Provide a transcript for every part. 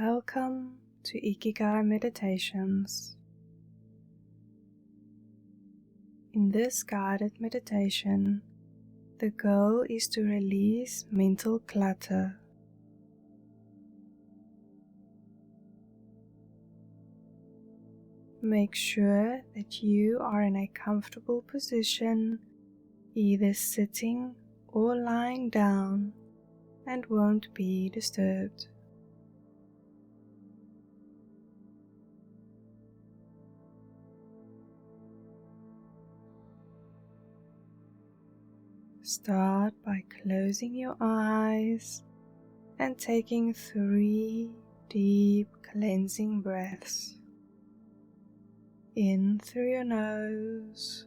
Welcome to Ikigai Meditations. In this guided meditation, the goal is to release mental clutter. Make sure that you are in a comfortable position, either sitting or lying down, and won't be disturbed. Start by closing your eyes and taking 3 deep cleansing breaths. In through your nose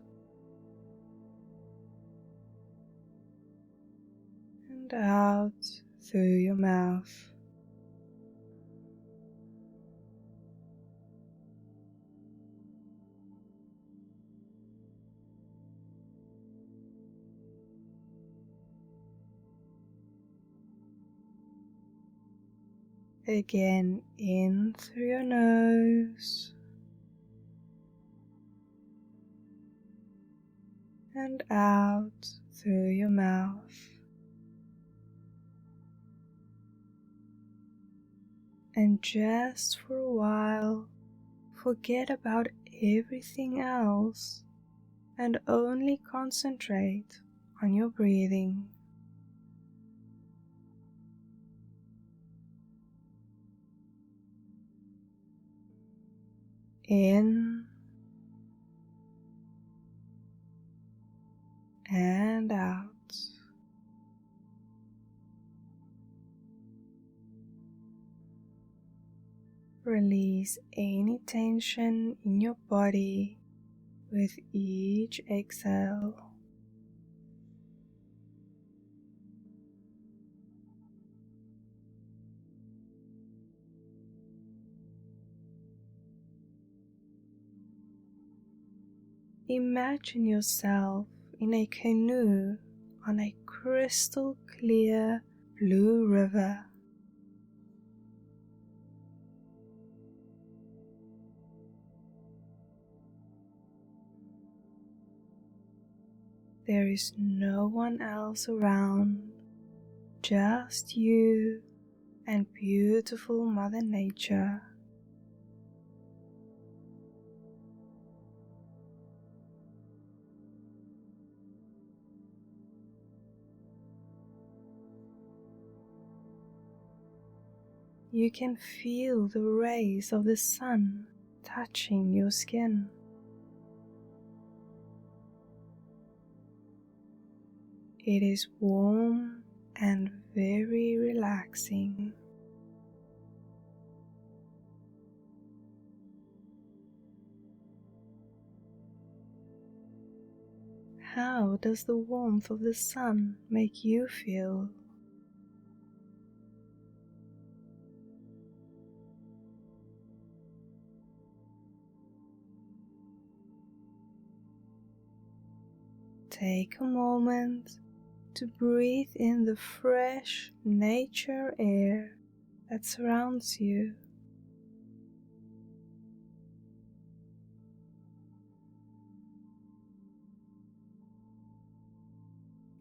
and out through your mouth. Again, in through your nose and out through your mouth. And just for a while, forget about everything else and only concentrate on your breathing. In and out. Release any tension in your body with each exhale. Imagine yourself in a canoe on a crystal clear blue river. There is no one else around, just you and beautiful Mother Nature. You can feel the rays of the sun touching your skin. It is warm and very relaxing. How does the warmth of the sun make you feel? Take a moment to breathe in the fresh nature air that surrounds you.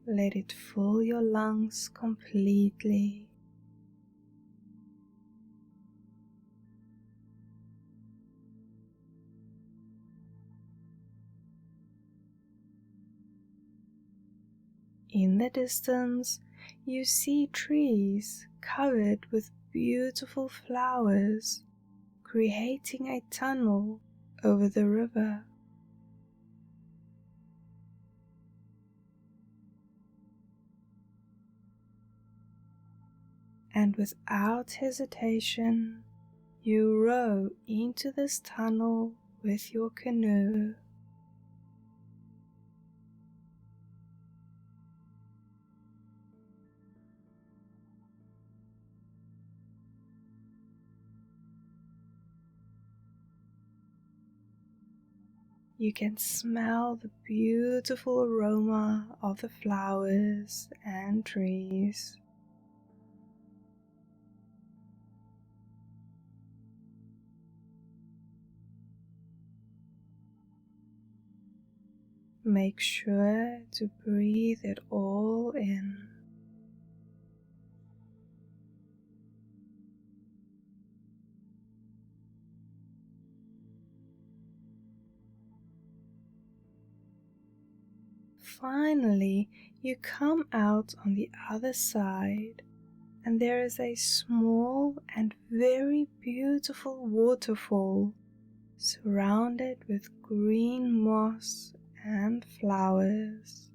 Let it fill your lungs completely. In the distance, you see trees covered with beautiful flowers, creating a tunnel over the river. And without hesitation, you row into this tunnel with your canoe. You can smell the beautiful aroma of the flowers and trees. Make sure to breathe it all in. Finally, you come out on the other side, and there is a small and very beautiful waterfall surrounded with green moss and flowers.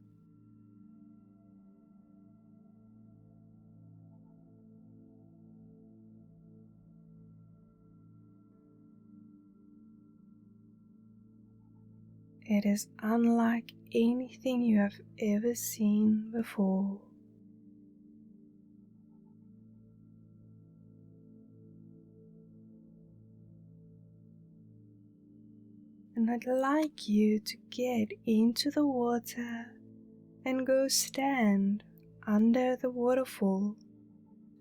It is unlike anything you have ever seen before. And I'd like you to get into the water and go stand under the waterfall,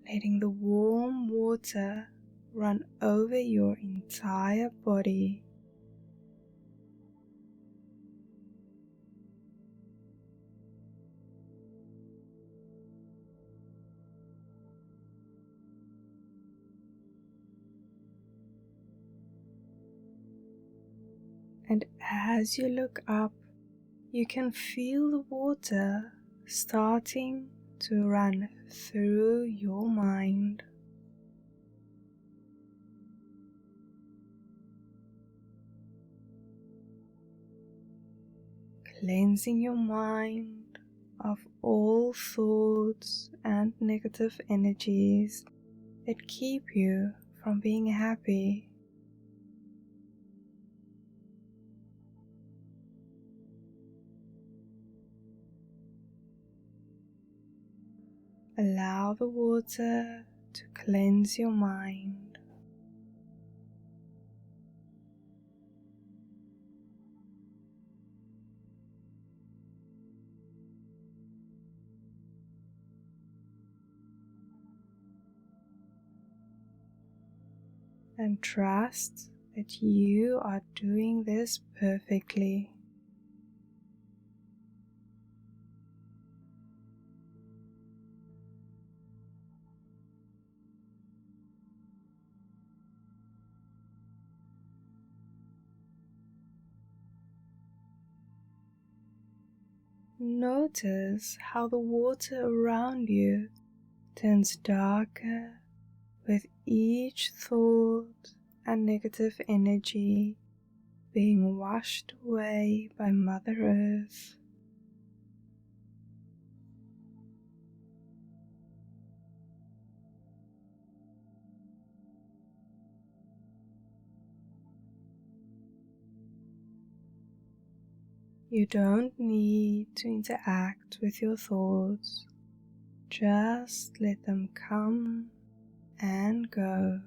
letting the warm water run over your entire body. And as you look up, you can feel the water starting to run through your mind. Cleansing your mind of all thoughts and negative energies that keep you from being happy. Allow the water to cleanse your mind. And trust that you are doing this perfectly. Notice how the water around you turns darker with each thought and negative energy being washed away by Mother Earth. You don't need to interact with your thoughts, just let them come and go.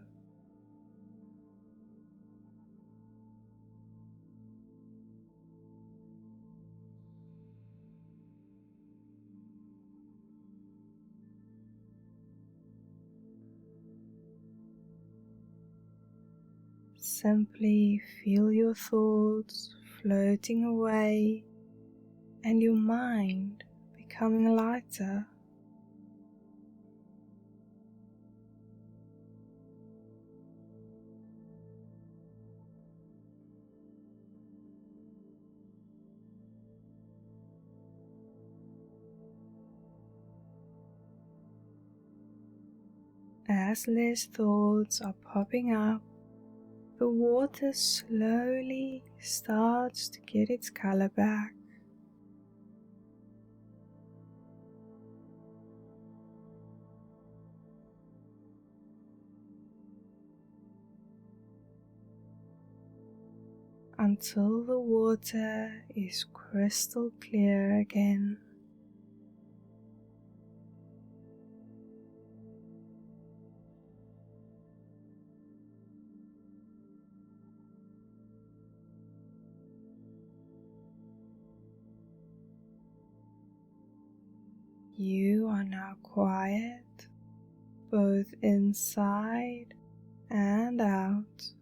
Simply feel your thoughts floating away and your mind becoming lighter. As less thoughts are popping up, the water slowly starts to get its color back. Until the water is crystal clear again. You are now quiet, both inside and out.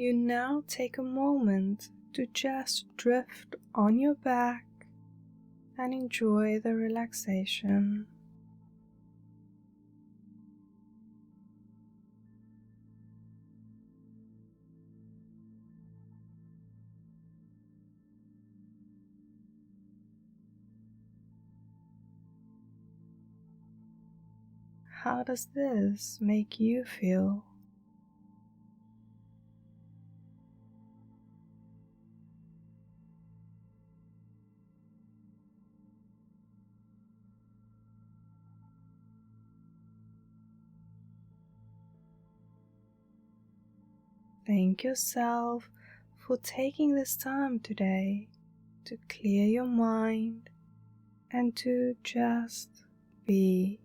you now take a moment to just drift on your back and enjoy the relaxation. How does this make you feel? Thank yourself for taking this time today to clear your mind and to just be.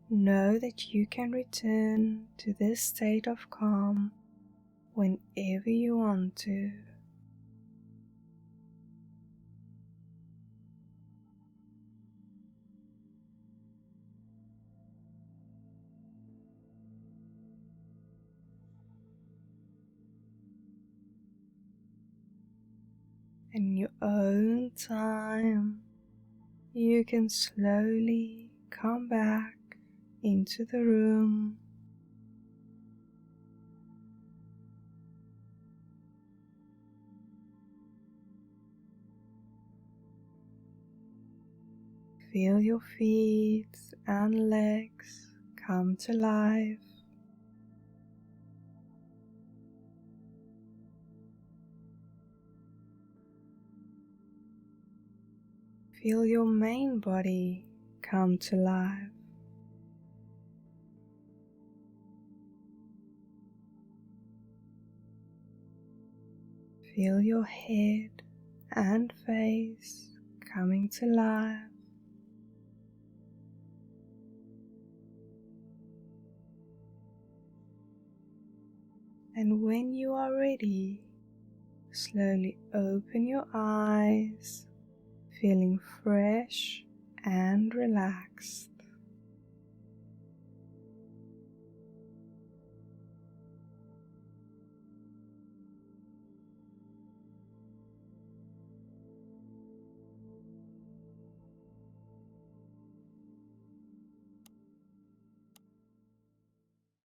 Know that you can return to this state of calm whenever you want to. In your own time, you can slowly come back into the room. Feel your feet and legs come to life. Feel your main body come to life. Feel your head and face coming to life. And when you are ready, slowly open your eyes, feeling fresh and relaxed.